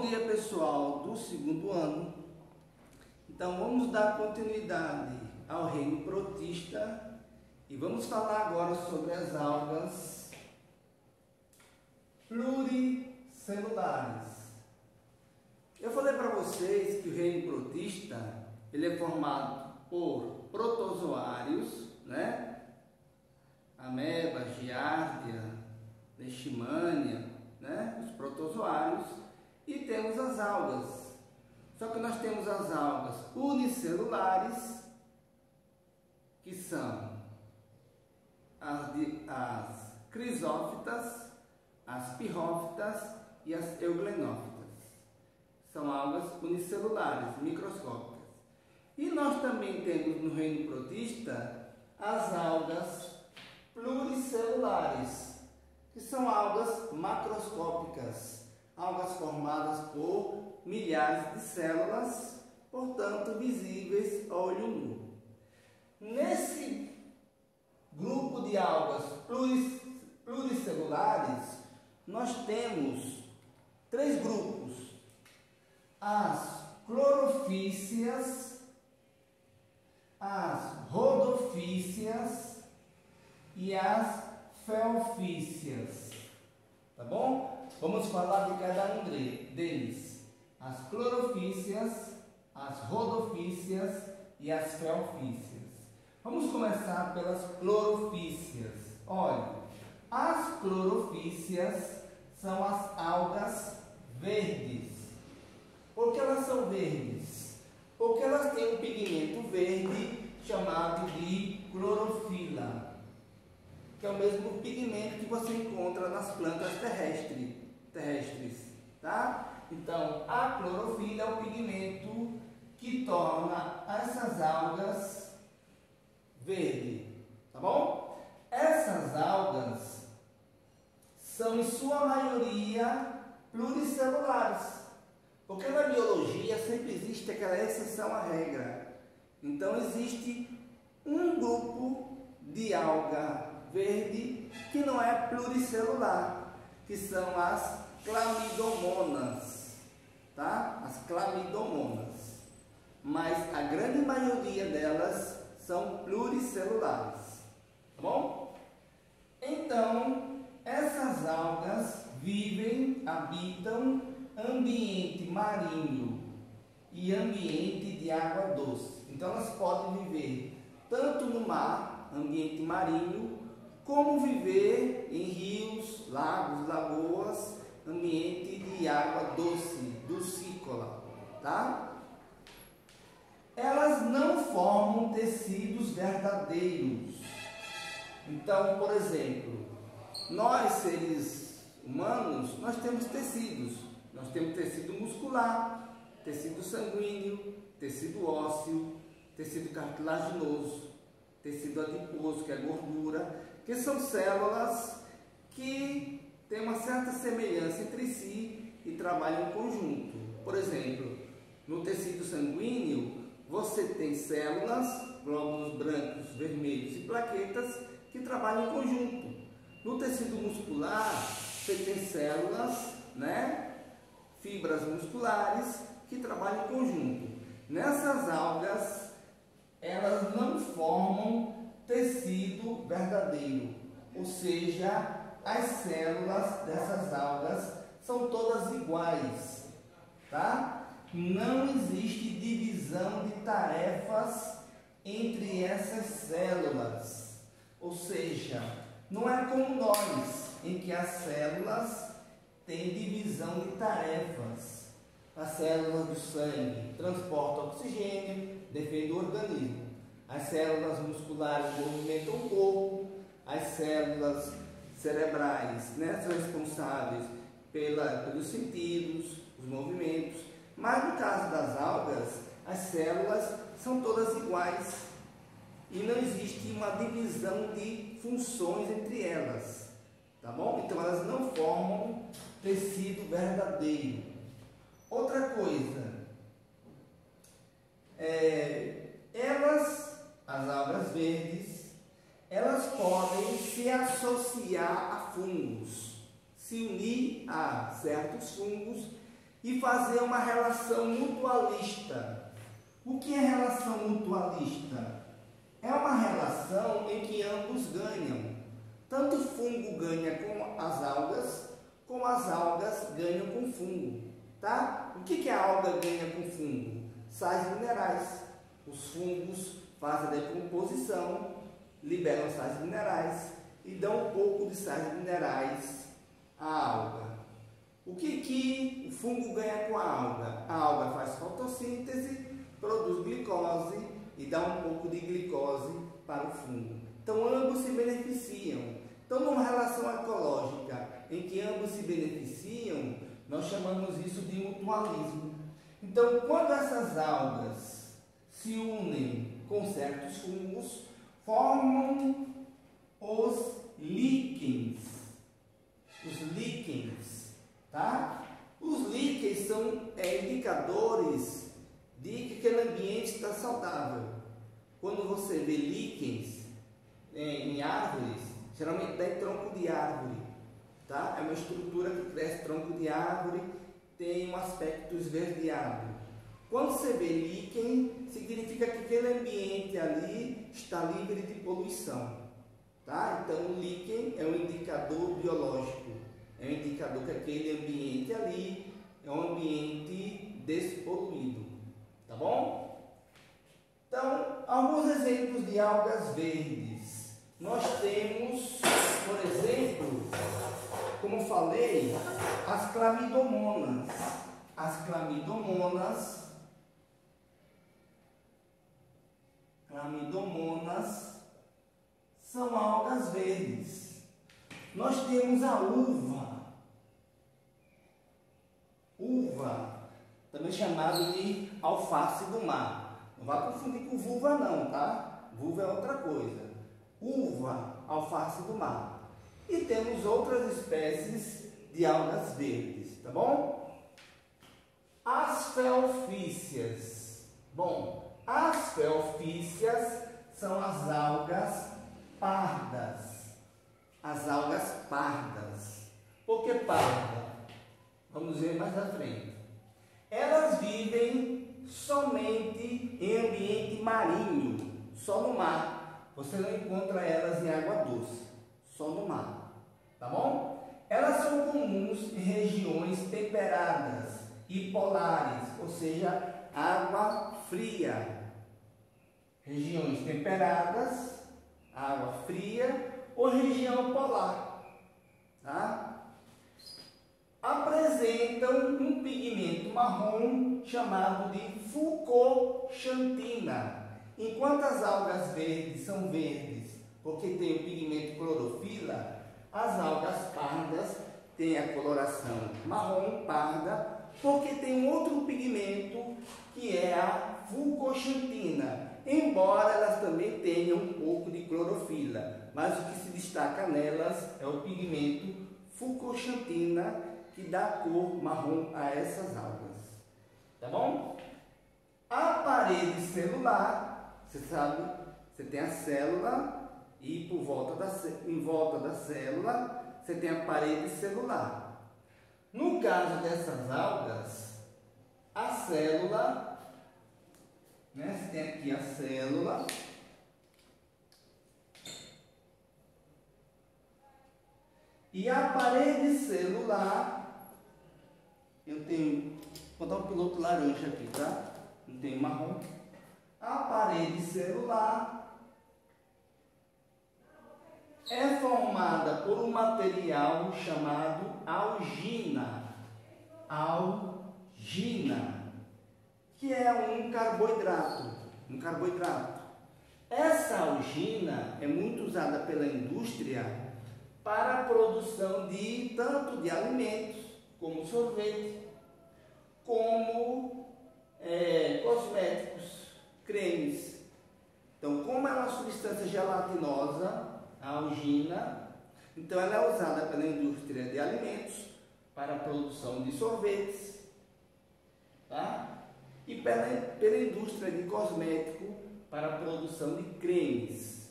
dia, pessoal do segundo ano. Então vamos dar continuidade ao reino protista e vamos falar agora sobre as algas pluricelulares. Eu falei para vocês que o reino protista ele é formado por protozoários, né? Ameba, giardia, leishmania, né? Os protozoários, e temos as algas. Só que nós temos as algas unicelulares, que são as crisófitas, as pirrófitas e as euglenófitas. São algas unicelulares, microscópicas. E nós também temos no reino protista as algas pluricelulares, que são algas macroscópicas, algas formadas por milhares de células, portanto visíveis ao olho nu. Nesse grupo de algas pluricelulares, nós temos três grupos: as clorofícias, as rodofícias e as felfícias. Tá bom? Vamos falar de cada um deles: as clorofícias, as rodofícias e as felfícias. Vamos começar pelas clorofícias. Olha, as clorofícias são as algas verdes. Por que elas são verdes? Porque elas têm um pigmento verde chamado de clorofila, que é o mesmo pigmento que você encontra nas plantas terrestres, tá? Então, a clorofila é o pigmento que torna essas algas verde, tá bom? Essas algas são em sua maioria pluricelulares, porque na biologia sempre existe aquela exceção à regra. Então existe um grupo de alga verde que não é pluricelular, que são as clamidomonas, tá? As clamidomonas. Mas a grande maioria delas são pluricelulares, tá bom? Então, essas algas habitam ambiente marinho e ambiente de água doce. Então, elas podem viver tanto no mar, ambiente marinho, como viver em rios, lagos, lagoas, ambiente de água doce, dulcícola, tá? Elas não formam tecidos verdadeiros. Então, por exemplo, nós seres humanos, nós temos tecidos. Nós temos tecido muscular, tecido sanguíneo, tecido ósseo, tecido cartilaginoso, tecido adiposo, que é gordura, que são células que têm uma certa semelhança entre si e trabalham em conjunto. Por exemplo, no tecido sanguíneo, você tem células, glóbulos brancos, vermelhos e plaquetas que trabalham em conjunto. No tecido muscular, você tem células, né? Fibras musculares que trabalham em conjunto. Nessas algas, elas não formam tecido verdadeiro, ou seja, as células dessas algas são todas iguais, tá? Não existe divisão de tarefas entre essas células, ou seja, não é como nós, em que as células têm divisão de tarefas. As células do sangue transportam oxigênio, defendem o organismo. As células musculares movimentam o corpo. As células cerebrais, né, são responsáveis pelos sentidos, os movimentos. Mas no caso das algas, as células são todas iguais e não existe uma divisão de funções entre elas, tá bom? Então elas não formam tecido verdadeiro. Outra coisa, as algas verdes, elas podem se associar a fungos, se unir a certos fungos e fazer uma relação mutualista. O que é relação mutualista? É uma relação em que ambos ganham. Tanto o fungo ganha com as algas, como as algas ganham com o fungo. Tá? O que a alga ganha com o fungo? Sais minerais. Os fungos fazem a decomposição, liberam sais minerais e dão um pouco de sais minerais à alga. O que o fungo ganha com a alga? A alga faz fotossíntese, produz glicose e dá um pouco de glicose para o fungo. Então ambos se beneficiam. Então numa relação ecológica em que ambos se beneficiam, nós chamamos isso de mutualismo. Então quando essas algas se unem com certos fungos, formam os líquens. Os líquens, tá? Os líquens são indicadores de que aquele ambiente está saudável. Quando você vê líquens em árvores, geralmente dá em tronco de árvore, tá? É uma estrutura que cresce tronco de árvore, tem um aspecto esverdeado. Quando você vê líquen, significa que aquele ambiente ali está livre de poluição, tá? Então o líquen é um indicador biológico, é um indicador que aquele ambiente ali é um ambiente despoluído, tá bom? Então, alguns exemplos de algas verdes. Nós temos, por exemplo, como falei, as clamidomonas. As clamidomonas são algas verdes. Nós temos a uva, também chamado de alface do mar. Não vai confundir com vulva não, tá? Vulva é outra coisa. Uva, alface do mar. E temos outras espécies de algas verdes, tá bom? As felfícias. Bom, as felfícias são as algas pardas. As algas pardas. Por que parda? Vamos ver mais à frente. Elas vivem somente em ambiente marinho, só no mar. Você não encontra elas em água doce, só no mar. Tá bom? Elas são comuns em regiões temperadas e polares, ou seja, água fria. Regiões temperadas, água fria ou região polar, tá? Apresentam um pigmento marrom chamado de fucoxantina. Enquanto as algas verdes são verdes porque tem o pigmento clorofila, as algas pardas têm a coloração marrom parda porque tem um outro pigmento que é a fucoxantina, embora elas também tenham um pouco de clorofila, mas o que se destaca nelas é o pigmento fucoxantina, que dá cor marrom a essas algas, tá bom? A parede celular, você sabe, você tem a célula e em volta da célula você tem a parede celular. No caso dessas algas, a célula, né, você tem aqui a célula, e a parede celular, eu tenho, vou botar o piloto laranja aqui, tá? Não tem marrom. A parede celular é formada por um material chamado algina. Algina, que é um carboidrato. Essa algina é muito usada pela indústria para a produção de tanto de alimentos, como sorvete, como cosméticos, cremes. Então, como ela é uma substância gelatinosa, a algina, então ela é usada pela indústria de alimentos para a produção de sorvetes, tá? E pela indústria de cosmético para a produção de cremes.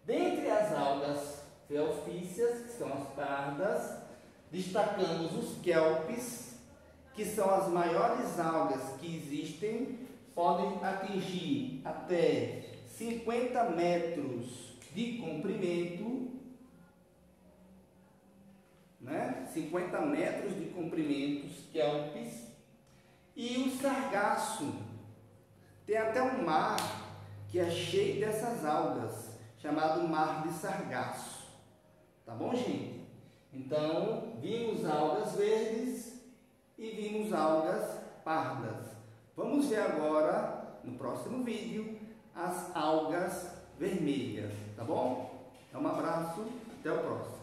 Dentre as algas felfícias, que são as pardas, destacamos os kelpes que são as maiores algas que existem, podem atingir até 50 metros de comprimento, né? 50 metros de comprimento, kelpis, e o sargaço. Tem até um mar que é cheio dessas algas, chamado Mar de Sargaço. Tá bom, gente? Então, vimos algas verdes e vimos algas pardas. Vamos ver agora, no próximo vídeo, as algas vermelhas, tá bom? Então, um abraço, até o próximo.